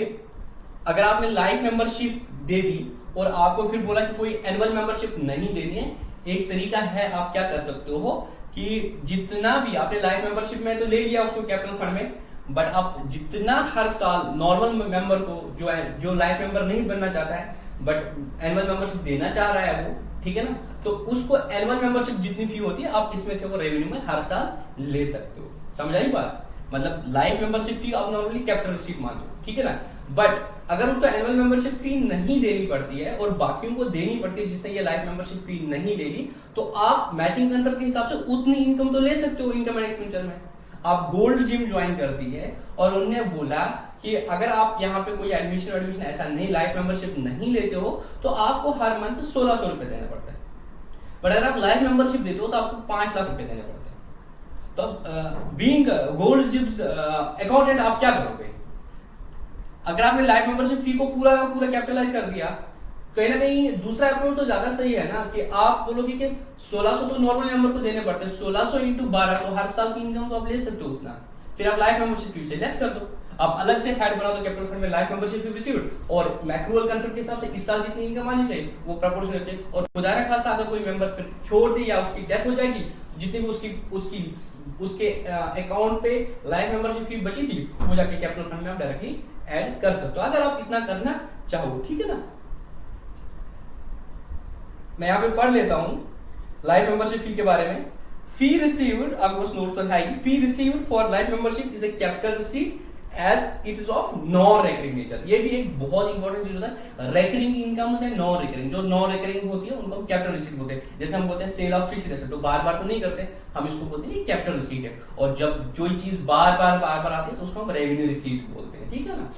Speaker 1: अगर आपने लाइफ मेंबरशिप दे दी और आपको फिर बोला कि कोई एनुअल मेंबरशिप नहीं देनी है, एक तरीका है, आप क्या कर सकते हो कि जितना भी आपने लाइफ मेंबरशिप में तो ले लिया उसको कैपिटल फंड में, बट आप जितना हर साल नॉर्मल मेंबर को जो लाइफ मेंबर नहीं बनना चाहता है बट एनुअल मेंबरशिप देना चाह रहा है वो, ठीक है ना, तो उसको एनुअल मेंबरशिप जितनी फी होती है आप इसमें से वो रेवेन्यू में हर साल ले सकते हो। समझ आई बात? मतलब लाइफ मेंबरशिप फी आप नॉर्मली कैपिटल रिसीट मान लो, ठीक है ना। बट अगर उसको एनुअल मेंबरशिप फी नहीं देनी पड़ती है और बाकियों को देनी पड़ती है जिसने ये लाइफ मेंबरशिप फी नहीं ले ली, तो आप मैचिंग कंसेप्ट के हिसाब से उतनी इनकम तो ले सकते हो इनकम एंड एक्सपेंडिचर में। आप गोल्ड जिम ज्वाइन कर दी है और उन्होंने बोला कि अगर आप यहाँ पे कोई एडमिशन ऐसा नहीं, लाइफ मेंबरशिप नहीं लेते हो, तो आपको हर मंथ 1600 रुपए देना पड़ता है। बट अगर आप लाइफ मेंबरशिप देते हो तो आपको 5 लाख रुपए देने पड़ते हैं। तो बीइंग गोल्ड जिम्स अकाउंटेंट आप क्या करोगे? अगर आपने लाइफ मेंबरशिप फी को पूरा का पूरा कैपिटलाइज कर दिया, कहीं ना कहीं दूसरा अप्रोच तो ज्यादा सही है ना कि आप बोलोगे कि 1600 तो नॉर्मल मेंबर को देने पड़ते हैं, 1600 इंटू 12 तो हर साल की इनकम तो आप ले सकते हो उतना, फिर आप लाइफ मेंबरशिप फी से लेस कर दो, आप अलग से हेड बना दो कैपिटल फंड में लाइफ मेंबरशिप फी रिसीव्ड, और मैक्रूअल कंसेप्ट के हिसाब से इस साल जितनी इनकम आनी चाहिए वो प्रोपोर्शनल चाहिए। और खुदा ना खासा अगर कोई मेंबर फिर छोड़ दे या उसकी डेथ हो जाएगी, जितनी भी उसके अकाउंट पे लाइफ मेंबरशिप फी बची थी वो जाके कैपिटल फंड में आप डायरेक्टली ऐड कर सकते हो अगर आप इतना करना चाहो, ठीक है ना। मैं यहां पे पढ़ लेता हूं लाइफ मेंबरशिप फी के बारे में। फी रिसीव्ड, आपके पास नोट्स तो है ही, fee received for life membership is a capital receipt as it is of non recurring nature. ये भी एक बहुत इंपॉर्टेंट चीज होता है। रेकरिंग इनकम है नॉन रेकरिंग, जो नॉन रेकरिंग होती है उनको हम कैपिटल रिसीट बोलते हैं। जैसे हम बोलते हैं सेल ऑफ फिक्स्ड एसेट, तो बार बार तो नहीं करते, हम इसको बोलते हैं कैपिटल रिसीट है। और जब जो चीज बार बार आती है तो उसको हम रेवेन्यू रिसीट बोलते हैं, ठीक है ना।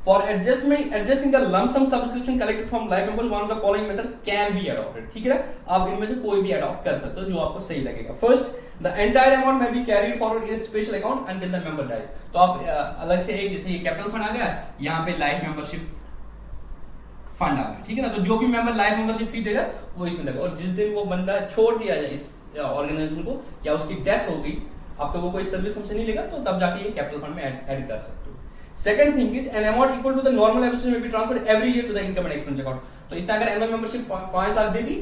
Speaker 1: For adjusting the lump sum subscription collected from life member, one of the following methods can be adopted, ठीक है ना। आप इनमें से कोई भी अडॉप्ट कर सकते हो जो आपको सही लगेगा। First, the entire amount may be carried forward in a special account until the member dies। तो आप अलग से एक, जैसे ये कैपिटल फंड आ गया, यहाँ पे लाइफ मेंबरशिप फंड आ गया, ठीक है ना। तो जो भी मेंबर लाइफ मेंबरशिप फी देगा वो इसमें लगेगा, और जिस दिन वो बंदा छोड़ दिया जाए इस ऑर्गेनाइजेशन को या उसकी डेथ हो गई, अब तो वो कोई सर्विस हमसे नहीं लेगा, तो तब जाके ये कैपिटल फंड में ऐड कर सकते हो। Second thing is an amount equal to the normal amortization may be transferred every year to the income and expense account। तो इसने अगर annual membership 5 lakh they the,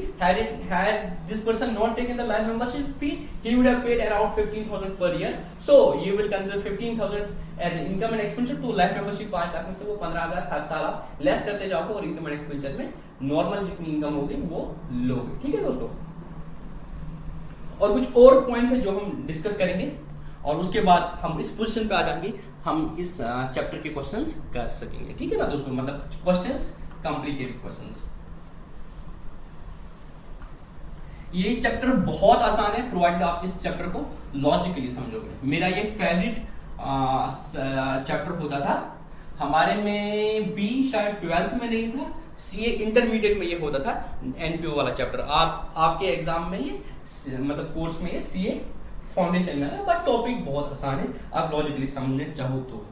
Speaker 1: had this person not taken the life membership fee, he would have paid around 15,000 per year। So you will consider 15,000 as an income and expenditure to life membership 5 lakh में से वो 15,000 हर साल आप less करते जाओगे और income and expenditure में normal जितनी इनकम होगी वो लोगे, ठीक है दोस्तों। और कुछ और पॉइंट्स है जो हम डिस्कस करेंगे और उसके बाद हम इस पोजीशन पे आ जाएंगे, हम इस चैप्टर के क्वेश्चंस कर सकेंगे, ठीक है ना दोस्तों। मतलब क्वेश्चंस, कॉम्प्लिकेटेड क्वेश्चंस। ये चैप्टर बहुत आसान है, प्रोवाइडेड आप इस चैप्टर को लॉजिकली समझोगे। मेरा ये फेवरेट चैप्टर होता था, हमारे में भी शायद 12th में नहीं था, सीए इंटरमीडिएट में ये होता था, एनपीओ वाला चैप्टर। आपके एग्जाम में ये मतलब कोर्स में ये सीए फाउंडेशन में है, बट टॉपिक बहुत आसान है, आप लॉजिकली समझने चाहो तो।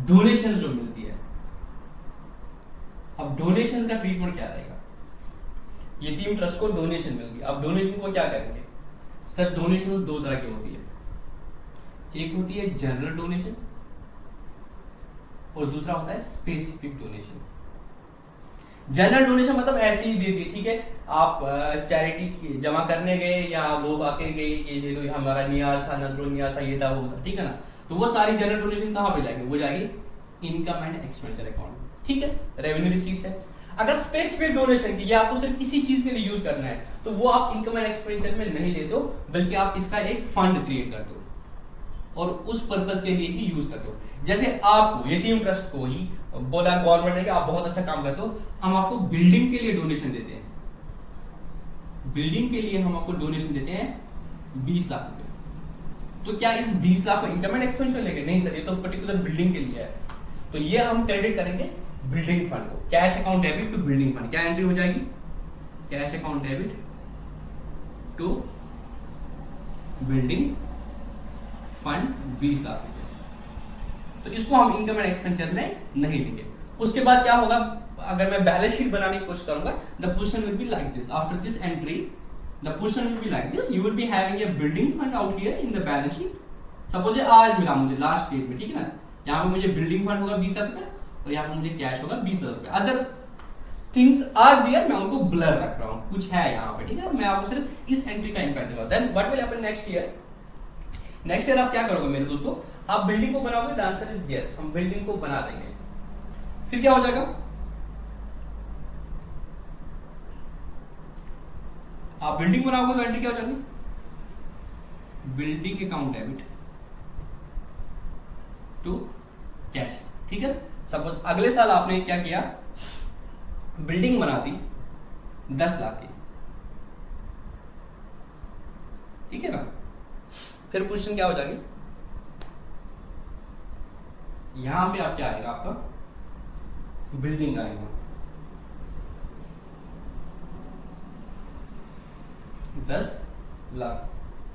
Speaker 1: डोनेशन जो मिलती है, अब डोनेशन का ट्रीटमेंट क्या रहेगा? यतीम ट्रस्ट को डोनेशन मिल गई, अब डोनेशन को क्या करेंगे? सर डोनेशन दो तरह की होती है, एक होती है जनरल डोनेशन और दूसरा होता है स्पेसिफिक डोनेशन। जनरल डोनेशन मतलब ऐसे ही दे दी, ठीक है, आप चैरिटी जमा करने गए या लोग आके गए, ये लो हमारा नियाज था, नजरुल नियाज था, ये था वो था, ठीक है ना। तो वो सारी जनरल डोनेशन कहां पे जाएंगे? वो जाएगी इनकम एंड एक्सपेंडिचर अकाउंट, ठीक है, रेवेन्यू रिसीट्स है। अगर स्पेसिफिक डोनेशन की, या आपको सिर्फ इसी चीज के लिए यूज करना है, तो वो आप इनकम एंड एक्सपेंडिचर में नहीं लेते हो, बल्कि आप इसका एक फंड क्रिएट करते हो और उस पर्पज के लिए ही यूज करते हो। जैसे आपको यतीम ट्रस्ट को ही बोला गवर्नमेंट ने कि आप बहुत अच्छा काम करते हो, हम आपको बिल्डिंग के लिए डोनेशन देते हैं, बिल्डिंग के लिए हम आपको डोनेशन देते हैं 20 लाख रुपए। तो क्या इस 20 लाख को इनकम एंड एक्सपेंडिचर लेंगे? नहीं सर, ये तो पर्टिकुलर बिल्डिंग के लिए है, तो ये हम क्रेडिट करेंगे बिल्डिंग फंड को। Cash account debit to building fund, क्या एंट्री हो जाएगी? Cash account debit to building fund 20 lakh रुपए। तो इसको हम इनकम एंड एक्सपेंडिचर में नहीं लेंगे। उसके बाद क्या होगा? अगर मैं बैलेंस शीट बनाने की कोशिश करूंगा, the position will be like this. After this entry the position will be like this, you will be having a building fund out here in the balance sheet. Suppose आज मिला मुझे last date में, ठीक है ना, यहाँ पे मुझे बिल्डिंग फंड होगा 20 रुपए और यहाँ पे मुझे कैश होगा 20 रुपए। अदर थिंग्स आर देयर, मैं उनको ब्लर रख रहा हूँ, कुछ है यहाँ पे, ठीक है। मैं आपको सिर्फ इस एंट्री का इंपैक्ट दूंगा। Then what will happen next year? Next year आप क्या करोगे मेरे दोस्तों? आप बिल्डिंग को बनाओगे? द आंसर इज यस, हम बिल्डिंग को बना देंगे। फिर क्या हो जाएगा? आप बिल्डिंग बनाओगे तो एंट्री क्या हो जाएगी? Building account debit to cash, ठीक है। सपोज अगले साल आपने क्या किया, बिल्डिंग बना दी 10 लाख की, ठीक है ना। फिर पोजीशन क्या हो जाएगी, यहां पे आप क्या आएगा, आपका बिल्डिंग आएगा 10 लाख।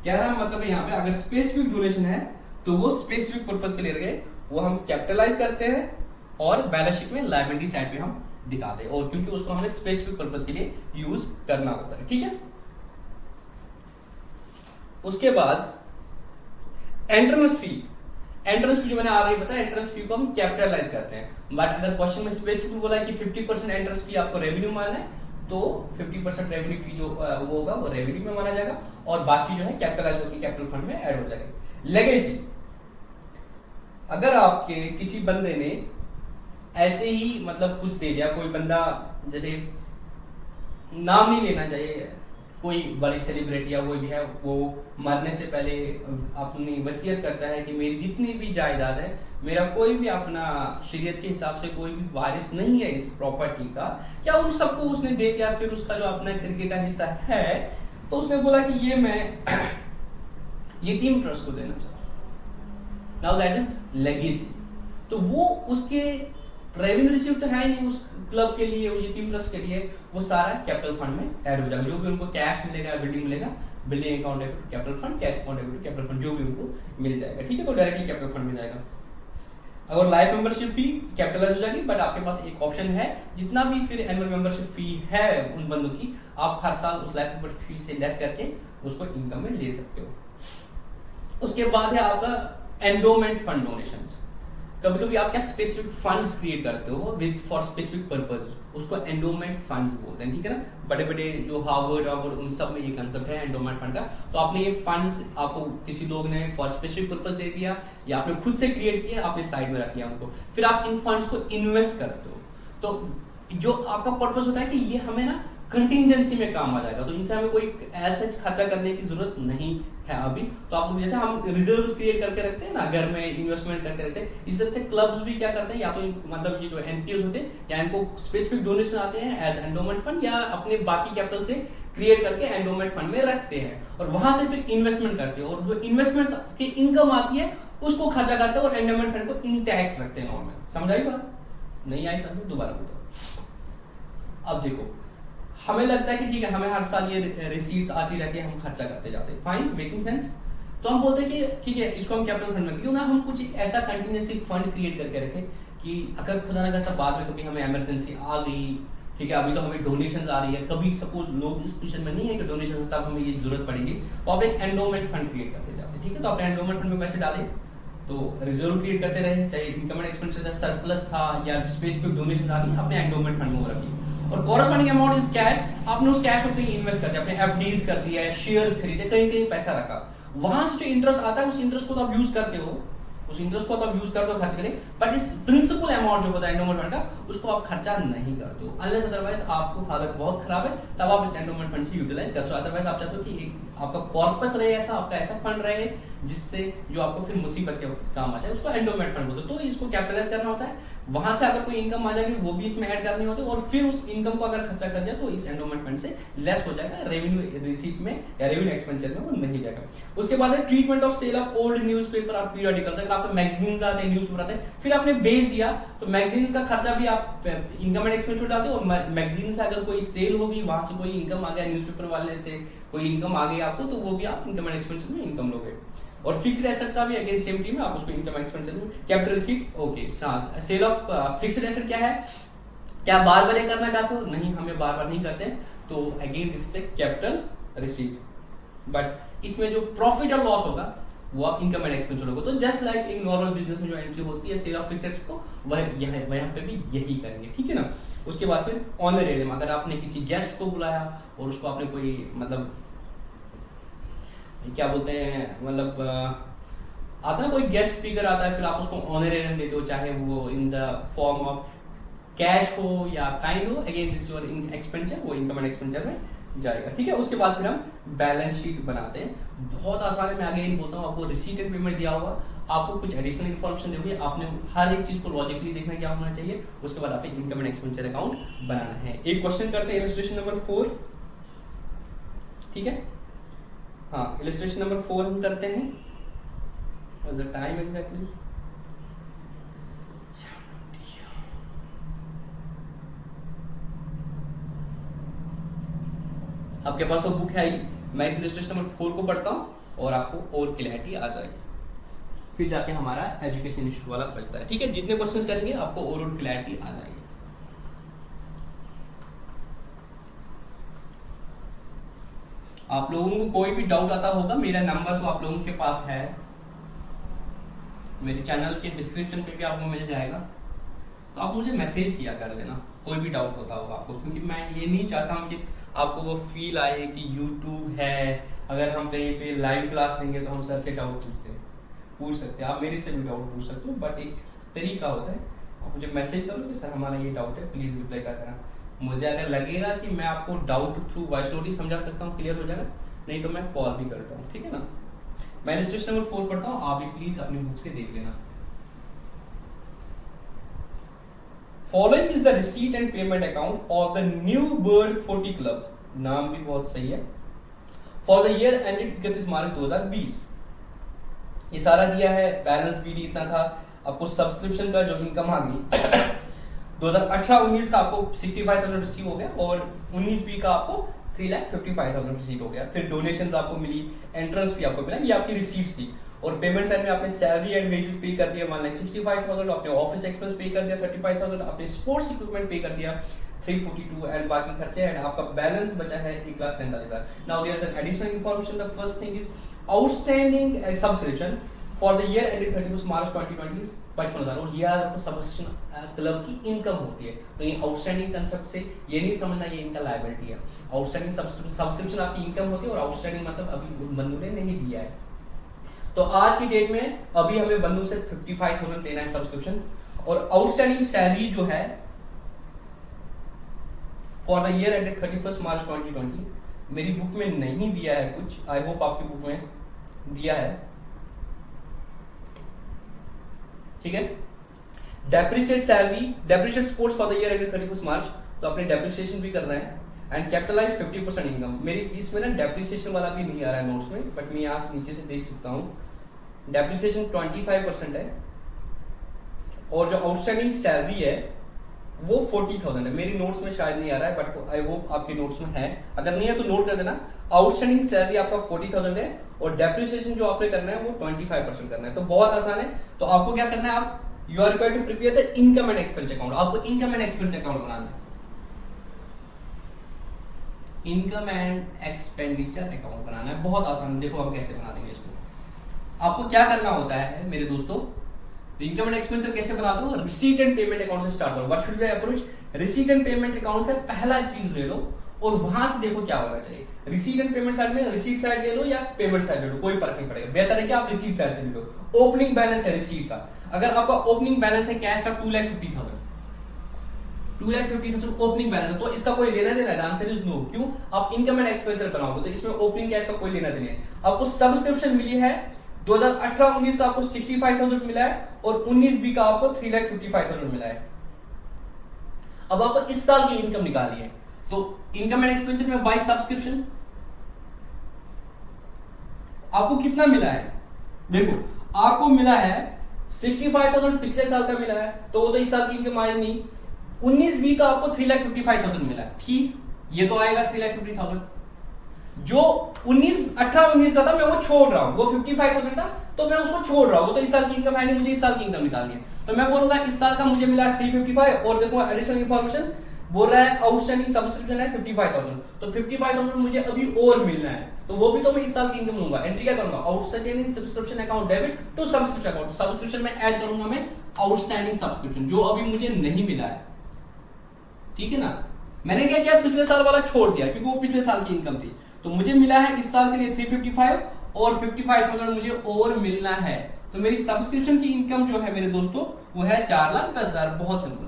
Speaker 1: कह रहा है मतलब यहाँ पे अगर स्पेसिफिक डोनेशन है तो वो स्पेसिफिक पर्पज के लिए गए, वो हम कैपिटलाइज करते हैं और बैलेंस शीट में लायबिलिटी साइड पे हम दिखाते हैं, और क्योंकि उसको हमें स्पेसिफिक पर्पज के लिए यूज करना होता है, ठीक है। उसके बाद एंट्रेंस फी, एंट्रेंस फी जो मैंने ऑलरेडी बताया, एंट्रेंस फी को हम कैपिटलाइज करते हैं, बट अगर क्वेश्चन में स्पेसिफिक बोला है कि 50% एंट्रेंस फी आपको रेवेन्यू मानना है तो 50% रेवेन्यू फी जो वो होगा वो रेवेन्यू में माना जाएगा, और बाकी जो है कैपिटलाइज होकर कैपिटल फंड में ऐड हो जाएगा। लेगेसी, अगर आपके किसी बंदे ने ऐसे ही मतलब कुछ दे दिया, कोई बंदा, जैसे नाम नहीं लेना चाहिए, कोई बड़ी सेलिब्रिटी या कोई भी है, वो मरने से पहले अपनी वसीयत करता है कि मेरी जितनी भी जायदाद है, मेरा कोई भी अपना शरीयत के हिसाब से कोई भी वारिस नहीं है इस प्रॉपर्टी का, या उन सबको उसने दे दिया, फिर उसका जो अपना तरीके का हिस्सा है तो उसने बोला कि ये मैं यतीम ट्रस्ट को देना चाहता हूं, नाउ दैट इज लेगेसी। तो वो उसके रेवेन्यू रिसीव तो है नहीं उस क्लब के लिए, यतीम ट्रस्ट के लिए, वो सारा कैपिटल फंड में ऐड हो जाएगा। जो भी उनको कैश मिलेगा, बिल्डिंग मिलेगा, building account capital fund, cash account capital fund, जो भी उनको मिल जाएगा, ठीक है, तो डायरेक्टली कैपिटल फंड में जाएगा। अगर लाइफ मेंबरशिप फी कैपिटलाइज हो जाएगी, बट आपके पास एक ऑप्शन है, जितना भी फिर एनुअल मेंबरशिप फी है उन बंदों की, आप हर साल उस लाइफ मेंबरशिप फी से लेस करके उसको इनकम में ले सकते हो। उसके बाद है आपका एंडोमेंट फंड डोनेशंस। कभी कभी आप क्या स्पेसिफिक फंड्स क्रिएट करते हो विद फॉर स्पेसिफिक पर्पस, उसको एंडोमेंट फंड्स बोलते हैं, ठीक है ना। बड़े बड़े जो हार्वर्ड उन सब में ये कंसेप्ट है एंडोमेंट फंड का। तो आपने ये फंड्स, आपको किसी लोग ने फॉर स्पेसिफिक पर्पस दे दिया, या आपने खुद से क्रिएट किया, आपने साइड में रख लिया उनको, फिर आप इन फंड्स को इन्वेस्ट करते हो। तो जो आपका पर्पस होता है कि ये हमें ना कंटिजेंसी में काम आ जाएगा, तो इनसे हमें कोई ऐसा खर्चा करने की जरूरत नहीं है अभी। तो आप जैसे हम रिजर्व्स क्रिएट करके रखते हैं ना, घर में इन्वेस्टमेंट करके रखते हैं, इस तरह से क्लब्स भी क्या करते हैं, या तो मतलब ये जो एनपीओस होते हैं, या इनको स्पेसिफिक डोनेशन आते हैं एज एंडोमेंट फंड, या अपने बाकी कैपिटल से क्रिएट करके एंडोमेंट फंड में रखते हैं, और वहां से फिर इन्वेस्टमेंट करते हैं, और जो इन्वेस्टमेंट की इनकम आती है उसको खर्चा करते हैं, और एंडोमेंट फंड को इंटैक्ट रखते हैं नॉर्मल। समझ आई बात? नहीं आई समझ? दोबारा बताओ। अब देखो, हमें लगता है कि ठीक है, हमें हर साल ये रिसीट्स आती रहती है, हम खर्चा करते जाते हैं, फाइन, मेकिंग सेंस। तो हम बोलते हैं कि ठीक है, इसको हम कैपिटल फंड में, क्यों ना हम कुछ ऐसा कंटिजेंसी फंड क्रिएट करके रखें कि अगर खुदा ना खास्ता बाद में कभी हमें इमरजेंसी आ गई, ठीक है, अभी तो हमें डोनेशन आ रही है, कभी सपोज लोग इस पोजीशन में नहीं है कि डोनेशन, तब हमें ये जरूरत पड़ेगी, तो आप एक एंडोमेंट फंड क्रिएट करते जाते हैं, ठीक है। तो आपने एंडोमेंट फंड में पैसे डाले, तो रिजर्व क्रिएट करते रहे, चाहे इनकम एंड एक्सपेंडिचर सरप्लस था या स्पेसिफिक डोनेशन आ गई, आपने एंडोमेंट फंड में वो रखी, और कॉरस्पॉन्डिंग अमाउंट इज कैश, आपने उस कैश को कहीं इन्वेस्ट कर दिया, आपने एफडीज कर दिया है, शेयर्स खरीदे, कहीं कहीं पैसा रखा, वहां से जो इंटरेस्ट आता है उस इंटरेस्ट को तो आप यूज करते हो, उस इंटरेस्ट को आप यूज करते हो खर्च करें, बट इस प्रिंसिपल अमाउंट जो होता है एंडोमेंट फंड का, उसको आप खर्चा नहीं करते हो, अनलेस अदरवाइज आपको हालत बहुत खराब है, तब आप इस एंडोमेंट फंड से यूटिलाइज कर सकते हो। अदरवाइज आप चाहते हो कि एक आपका कॉर्पस रहे ऐसा, आपका ऐसा फंड रहे जिससे जो आपको फिर मुसीबत के वक्त काम आ जाए, उसको एंडोमेंट फंड बोलते हैं। तो इसको कैपिटलाइज करना होता है, वहां से अगर कोई इनकम आ जाएगी वो भी इसमें ऐड करनी होती है, और फिर उस इनकम को अगर खर्चा कर दिया तो इस एंडोमेंट फंड से लेस हो जाएगा, रेवेन्यू रिसीट में या रेवेन्यू एक्सपेंडिचर में वो नहीं जाएगा। उसके बाद है treatment of sale of old newspaper और पीरियडिकल्स। अगर आपको मैगजीन्स आते हैं, न्यूज़पेपर आते हैं, फिर आपने बेच दिया, तो मैगजीन का खर्चा भी आप इनकम एंड एक्सपेंडिचर डालते हो, और मैगजीन से अगर कोई सेल होगी, वहां से कोई इनकम आ गया, न्यूज़पेपर वाले से कोई इनकम आ गई आपको, तो वो भी आप इनकम एंड एक्सपेंडिचर में इनकम लोगे। और फिक्स्ड एसेट्स का भी अगेन सेम टीम है, आप उसको इनकम एक्सपेंडिचर में capital receipt, okay. Sale of fixed asset क्या है, क्या बार बार ये करना चाहते हो? नहीं, हमें बार बार नहीं करते, तो again this is capital receipt, but इसमें जो प्रॉफिट और लॉस होगा वो आप इनकम एंड एक्सपेंडिचर होगा। तो जस्ट लाइक एक नॉर्मल बिजनेस में जो एंट्री होती है सेल ऑफ फिक्स्ड एसेट को, वह यहाँ पे भी यही करेंगे, ठीक है ना। उसके बाद फिर ऑनरेरियम, अगर आपने किसी गेस्ट को बुलाया और उसको आपने कोई मतलब क्या बोलते हैं, मतलब आता ना कोई गेस्ट स्पीकर आता है, फिर आप उसको ऑनरेरियम देते हो, चाहे वो in the form of cash हो या काइंड हो, अगेन दिस योर एक्सपेंडिचर, वो इनकम एंड एक्सपेंडिचर में जाएगा। ठीक है, उसके बाद फिर हम बैलेंस शीट बनाते हैं। बहुत आसान है, मैं आगे नहीं बोलता हूँ। आपको रिसीट एंड पेमेंट दिया होगा, आपको कुछ एडिशनल इन्फॉर्मेशन देगी, आपने हर एक चीज को लॉजिकली देखना क्या होना चाहिए, उसके बाद आपको इनकम एंड एक्सपेंडिचर अकाउंट बनाना है। एक क्वेश्चन करते हैं, इलस्ट्रेशन नंबर 4। ठीक है, हाँ, इलस्ट्रेशन नंबर 4 हम करते हैं। टाइम एग्जैक्टली आपके पास वो बुक है ही, मैं इस इलस्ट्रेशन नंबर 4 को पढ़ता हूं और आपको और क्लैरिटी आ जाएगी, फिर जाके हमारा एजुकेशन इंस्टीट्यूट वाला बचता है। ठीक है, जितने क्वेश्चंस करेंगे आपको और क्लैरिटी आ जाएगी। आप लोगों को कोई भी डाउट आता होगा, मेरा नंबर तो आप लोगों के पास है, मेरे चैनल के डिस्क्रिप्शन पे भी आपको मिल जाएगा, तो आप मुझे मैसेज किया कर लेना कोई भी डाउट होता होगा आपको, क्योंकि मैं ये नहीं चाहता हूँ कि आपको वो फील आए कि यूट्यूब है, अगर हम कहीं पे लाइव क्लास लेंगे तो हम सर से डाउट पूछ सकते हैं। आप मेरे से भी डाउट पूछ सकते हो, बट एक तरीका होता है, आप मुझे मैसेज करो कि सर हमारा ये डाउट है, प्लीज रिप्लाई कर देना। मुझे अगर लगेगा कि मैं आपको डाउट थ्रू वॉइस नोट ही समझा सकता हूँ, क्लियर हो जाएगा, नहीं तो मैं कॉल भी करता हूँ। ठीक है ना, मैं इलस्ट्रेशन नंबर 4 पढ़ता हूँ, आप भी प्लीज अपनी बुक से देख लेना। Following is the receipt and payment account of the new bird 40 club, नाम भी बहुत सही है, for the year ended 31 March 2020। ये सारा दिया है, बैलेंस बीडी इतना था, आपको सब्सक्रिप्शन का जो इनकम आ गई 2018-19 का आपको 65,000 रिसीव हो गया, और 19-20 का आपको 3,55,000 रिसीव हो गया। फिर डोनेशंस आपको मिली, एंट्रेंस भी आपको मिला, ये आपकी रिसीट्स थी। और पेमेंट साइड में आपने सैलरी एंड वेजेस पे कर दिया 1,65,000, आपने ऑफिस एक्सपेंस पे कर दिया 35,000, आपने स्पोर्ट्स इक्विपमेंट पे कर दिया 342, एंड बाकी खर्चे, एंड आपका बैलेंस बचा है 1,45,000। Now there is an additional information, the first thing is outstanding subscription for the year ended 31 March 2020 55,000, और ये आपको सब्सक्रिप्शन क्लब की इनकम होती है। तो ये आउटस्टैंडिंग कंसेप्ट से ये नहीं समझना ये इनका लायबिलिटी है। आउटस्टैंडिंग सब्सक्रिप्शन आपकी इनकम होती है, और आउटस्टैंडिंग मतलब अभी बंधु ने नहीं दिया है। तो आज की डेट में अभी हमें बंधु से 55,000 लेना है सब्सक्रिप्शन, और आउटस्टैंडिंग सैलरी जो है for the year ended 31 March 2020, मेरी बुक में नहीं दिया है कुछ, आई होप आपकी बुक में दिया है। ठीक है, depreciate salary, depreciate sports for the year ended 31 मार्च, तो अपने डेप्रिसिएशन भी करना है, एंड कैपिटलाइज 50% इनकम। मेरी इसमें ना डेप्रिसिएशन वाला भी नहीं आ रहा है नोट्स में, बट मैं यहाँ नीचे से देख सकता हूँ, डेप्रिसिएशन 25% है, और जो आउटस्टैंडिंग सैलरी है वो 40,000 है। मेरी नोट्स में शायद नहीं आ रहा है, बट आई होप आपके नोट्स में है, अगर नहीं है तो नोट कर देना। आउटस्टैंडिंग सैलरी आपका 40,000 है, और डेप्रिसिएशन जो आपने करना है वो 25% करना है। तो बहुत आसान है, तो आपको क्या करना है, आप you are required to prepare the income and expense account. आपको इनकम एंड एक्सपेंस अकाउंट बनाना है, इनकम एंड एक्सपेंडिचर अकाउंट बनाना है, बहुत आसान है। देखो हम कैसे बना देंगे इसको। आपको क्या करना होता है मेरे दोस्तों, इनकम एंड एक्सपेंडिचर कैसे बनाते हो, रिसीट एंड पेमेंट अकाउंट से स्टार्ट करो। What should be approach, receipt and payment account का पहला चीज ले लो, और वहां से देखो क्या होना चाहिए। रिसीट एंड पेमेंट साइड में रिसीट साइड ले लो या पेमेंट साइड ले लो, कोई फर्क नहीं पड़ेगा, बेहतर है कि आप रिसीट साइड से ले लो। ओपनिंग बैलेंस है रिसीट का, अगर आपका ओपनिंग बैलेंस है कैश का 2,50,000, 2,50,000 ओपनिंग बैलेंस है, तो इसका कोई लेना देना है, आंसर इज नो। क्यों, आप इनकम एंड एक्सपेंडिचर बनाओगे तो इसमें ओपनिंग कैश का कोई लेना देना है। आपको सब्सक्रिप्शन मिली है 2018-19 का आपको 65,000 मिला है, और 19-20 का आपको 3,55,000 मिला है। अब आपको इस साल की इनकम निकालनी है, तो इनकम एंड एक्सपेंडिचर में बाय सब्सक्रिप्शन आपको कितना मिला है, देखो आपको मिला है 65,000 पिछले साल का मिला है, तो वो तो इस साल की इनकम आई नहीं। 19-20 का आपको 3,55,000 मिला है, ठीक, ये तो आएगा 3,50,000। जो 18-19 का था मैं वो छोड़ रहा हूं, वो 55,000 था तो मैं उसको छोड़ रहा हूं, वो तो इस साल की इनकम है नहीं, मुझे इस साल की इनकम निकालनी है। तो मैं बोलूंगा इस साल का मुझे मिला 355, और देखो एडिशनल इंफॉर्मेशन बोल रहा है आउटस्टैंडिंग सब्सक्रिप्शन है 55,000, तो 55,000 मुझे अभी और मिलना है, तो वो भी तो मैं इस साल की इनकम लूंगा। एंट्री क्या करूंगा, outstanding subscription account debit to subscription account, subscription में ऐड करूंगा मैं आउटस्टैंडिंग सब्सक्रिप्शन जो अभी मुझे नहीं मिला है। ठीक है ना, मैंने क्या किया, पिछले साल वाला छोड़ दिया क्योंकि वो पिछले साल की इनकम थी, तो मुझे मिला है इस साल के लिए 355, और 55,000 मुझे और मिलना है। तो मेरी सब्सक्रिप्शन की इनकम जो है मेरे दोस्तों वो है 4,10,000, बहुत सिंपल।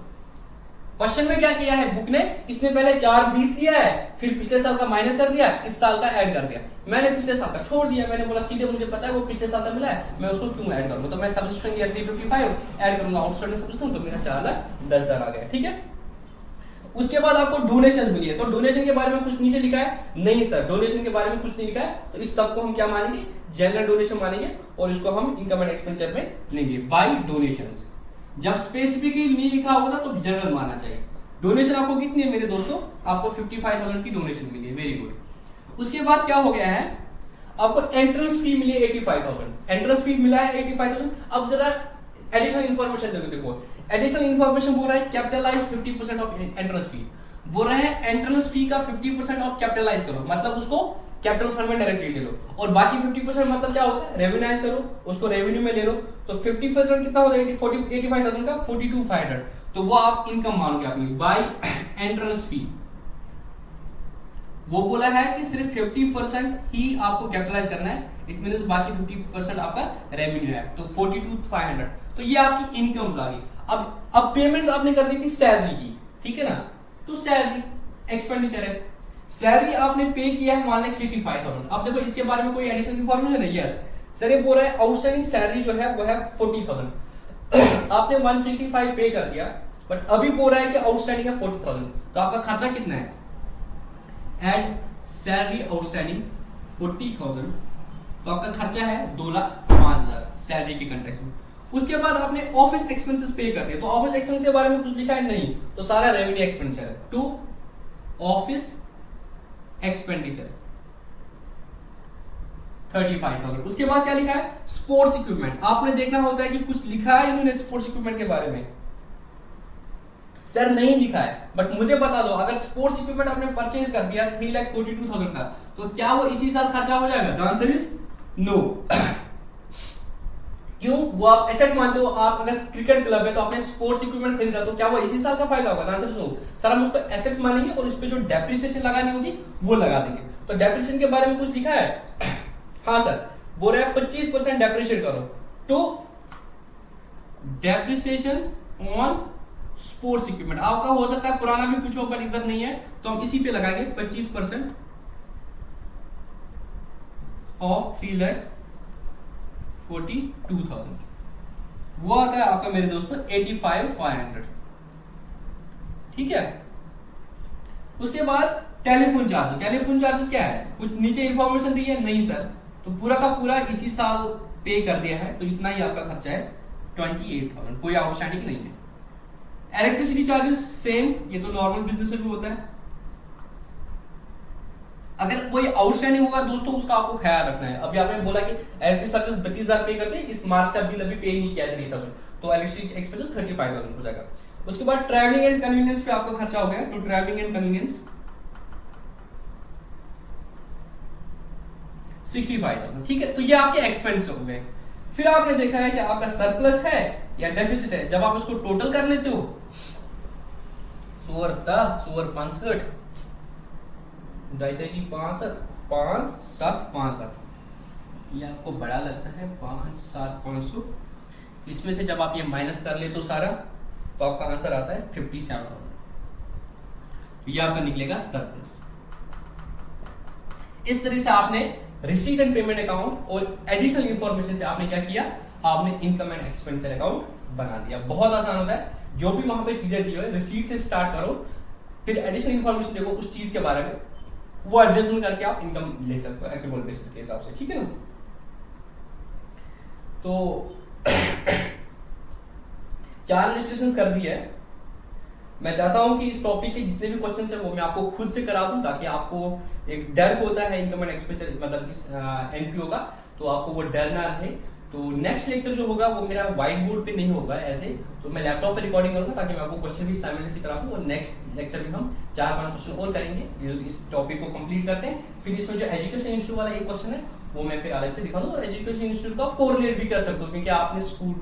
Speaker 1: क्वेश्चन में क्या किया है बुक ने, इसने पहले 4/20 लिया है, फिर पिछले साल का माइनस कर दिया, इस साल का ऐड कर दिया। मैंने पिछले साल का छोड़ दिया, मैंने बोला सीधे मुझे पता है वो पिछले साल का मिला है, मैं उसको क्यों ऐड करूंगा, तो मैं सब्सिट्यूशन किया 355 ऐड करूंगा आउटस्टैंडिंग सब्सिट्यूशन, तो मेरा 4,10,000 आ गया। ठीक है, उसके बाद आपको डोनेशन मिली है, तो डोनेशन के बारे में कुछ नीचे लिखा है? नहीं सर, डोनेशन के बारे में कुछ नहीं लिखा है, तो इस सबको हम क्या मानेंगे? जनरल डोनेशन मानेंगे, और इसको हम इनकम एंड एक्सपेंडिचर में लेंगे बाय डोनेशंस। जब स्पेसिफिकली नहीं लिखा होगा तो जनरल मानना चाहिए। डोनेशन आपको कितनी है मेरे दोस्तों? आपको 55,000 की डोनेशन मिली है, वेरी गुड। उसके बाद क्या हो गया है, आपको एंट्रेंस फी मिली है 85,000, एंट्रेंस फी मिला है 85,000। अब जरा एडिशनल इंफॉर्मेशन देखो, एडिशनल इंफॉर्मेशन बोल रहा है कैपिटलाइज 50% ऑफ एंट्रेंस फी, बोल रहा है एंट्रेंस फी का 50% ऑफ कैपिटलाइज करो, मतलब उसको कैपिटल फंड में डायरेक्टली ले लो, और बाकी 50% मतलब क्या होता है? रेवेन्यूज करो, उसको रेवेन्यू में ले लो, तो 50% कितना होता है? 85,000 का 42,500, तो वो आप इनकम मानोगे अपनी बाय एंट्रेंस फी। वो बोला है कि सिर्फ 50% ही आपको कैपिटलाइज करना है, इट मींस बाकी 50% आपका रेवेन्यू है, तो 42,500, तो ये आपकी इनकम्स आ गई। अब पेमेंट्स आपने कर दी थी सैलरी की, ठीक है ना, तो सैलरी एक्सपेंडिचर है, सैलरी आपने पे किया है मान लें 65,000। अब देखो इसके बारे में कोई एडिशनल इंफॉर्मेशन है? यस सर, ये बोल रहा है आउटस्टैंडिंग सैलरी जो है वो है 40,000 आपने 165 पे कर दिया, बट अभी बोल रहा है कि आउटस्टैंडिंग है 40,000, तो आपका खर्चा कितना है? एड सैलरी आउटस्टैंडिंग 40,000, तो आपका खर्चा है 2,05,000 सैलरी के कंटेक्स्ट में। उसके बाद आपने ऑफिस एक्सपेंसेस पे कर दिया, तो ऑफिस एक्सपेंस के बारे में कुछ लिखा है? नहीं, तो सारा रेवेन्यू एक्सपेंडिचर है, टू ऑफिस एक्सपेंडिचर 35,000। उसके बाद क्या लिखा है? Sports equipment. आपने देखना होता है कि कुछ लिखा है इन्होंने स्पोर्ट्स इक्विपमेंट के बारे में? सर नहीं लिखा है, बट मुझे बता दो, अगर स्पोर्ट्स इक्विपमेंट आपने परचेज कर दिया 3,42,000 का, तो क्या वो इसी साल खर्चा हो जाएगा? The answer is no. क्यों? वो आप एसेट मानते हो, आप अगर क्रिकेट क्लब है तो आपने स्पोर्ट्स इक्विपमेंट खरीदा, तो क्या वो इसी साल का फायदा होगा? Answer no. सर हम उसको एसेट मानेंगे और उस पर जो डेप्रिसिएशन लगानी होगी वो लगा देंगे। तो डेप्रिसिएशन के बारे में कुछ लिखा है? हाँ सर, बोल रहा है 25% डेप्रिशिएट करो, तो डेप्रिसिएशन ऑन स्पोर्ट्स इक्विपमेंट। आपका हो सकता है पुराना भी कुछ हो, पर इधर नहीं है, तो हम इसी पे लगाएंगे 25% ऑफ 3,42,000, वो आता है आपका मेरे दोस्तों 85,500। ठीक है, उसके बाद टेलीफोन चार्जेस। टेलीफोन चार्जेस क्या है? कुछ नीचे इंफॉर्मेशन दी है? नहीं सर, तो पूरा का पूरा इसी साल पे कर दिया है, तो इतना ही आपका खर्चा है 28,000, कोई आउटस्टैंडिंग नहीं है। इलेक्ट्रिसिटी चार्जेस सेम, ये तो नॉर्मल बिजनेस में भी होता है। अगर कोई आउटस्टैंडिंग होगा दोस्तों, उसका आपको ख्याल रखना है। अभी आपने बोला कि इलेक्ट्रिसिटी चार्जेस 32,000 पे करते हैं, इस मार्च का बिल अभी पे नहीं किया 3,000, तो इलेक्ट्रिसिटी एक्सपेंसेस 35,000 हो जाएगा। उसके बाद ट्रैवलिंग एंड कन्वीनियंस पे आपका खर्चा हो गया, तो ट्रैवलिंग एंड कन्वीनियंस 65,000। ठीक है, तो ये आपके एक्सपेंस हो गए। फिर आपने देखा है कि आपका सरप्लस है या डेफिसिट है। जब आप इसको टोटल कर लेते हो, सोर 65 दैताजी 65 5 7 5 7, ये आपको बड़ा लगता है 5 7 500, इसमें से जब आप ये माइनस कर ले तो सारा, तो आपका आंसर आता है 57,000, ये आपका निकलेगा सरप्लस। इस तरह से आपने रिसीट एंड पेमेंट अकाउंट और एडिशनल इंफॉर्मेशन से आपने क्या किया? आपने इनकम एंड एक्सपेंडिचर अकाउंट बना दिया। बहुत आसान होता है, जो भी वहां पे चीजें दी हुई, रिसीट से स्टार्ट करो, फिर एडिशनल इंफॉर्मेशन देखो उस चीज के बारे में, वो एडजस्टमेंट करके आप इनकम ले सकते हो एक्रूअल बेसिस के हिसाब से। ठीक है ना, तो 4 इलस्ट्रेशन कर दी है। मैं चाहता हूं कि इस टॉपिक के जितने भी क्वेश्चन है वो मैं आपको खुद से करा दूं, ताकि आपको एक डर होता है इनकम एंड एक्सपेंडिचर मतलब एनपीओ का, तो आपको वो डर ना रहे। तो नेक्स्ट लेक्चर जो होगा वो मेरा व्हाइट बोर्ड पे नहीं होगा ऐसे, तो मैं लैपटॉप पे रिकॉर्डिंग करूंगा, ताकि मैं आपको क्वेश्चन भी साइमल्टेनियसली करा दूं। और नेक्स्ट लेक्चर में हम 4-5 क्वेश्चन और करेंगे, इस टॉपिक को कंप्लीट करते हैं। फिर इसमें जो एजुकेशन इंस्टीट्यूट वाला एक क्वेश्चन है वो मैं फिर अलग से दिखा दूं, और एजुकेशन इंस्टीट्यूट का कोरिलेट भी कर सकते हो, क्योंकि आपने स्कूल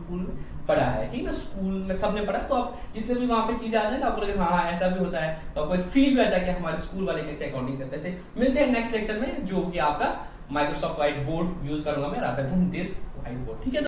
Speaker 1: पढ़ा है, ठीक है, स्कूल में सबने पढ़ा, तो आप जितने भी वहां पे चीजें आते हैं तो आपको लगे हाँ ऐसा भी होता है, तो आपको एक फील भी आता है कि हमारे स्कूल वाले कैसे अकाउंटिंग करते थे। मिलते हैं नेक्स्ट लेक्चर में, जो कि आपका माइक्रोसॉफ्ट व्हाइट बोर्ड यूज करूंगा मैं rather than this white board. ठीक है।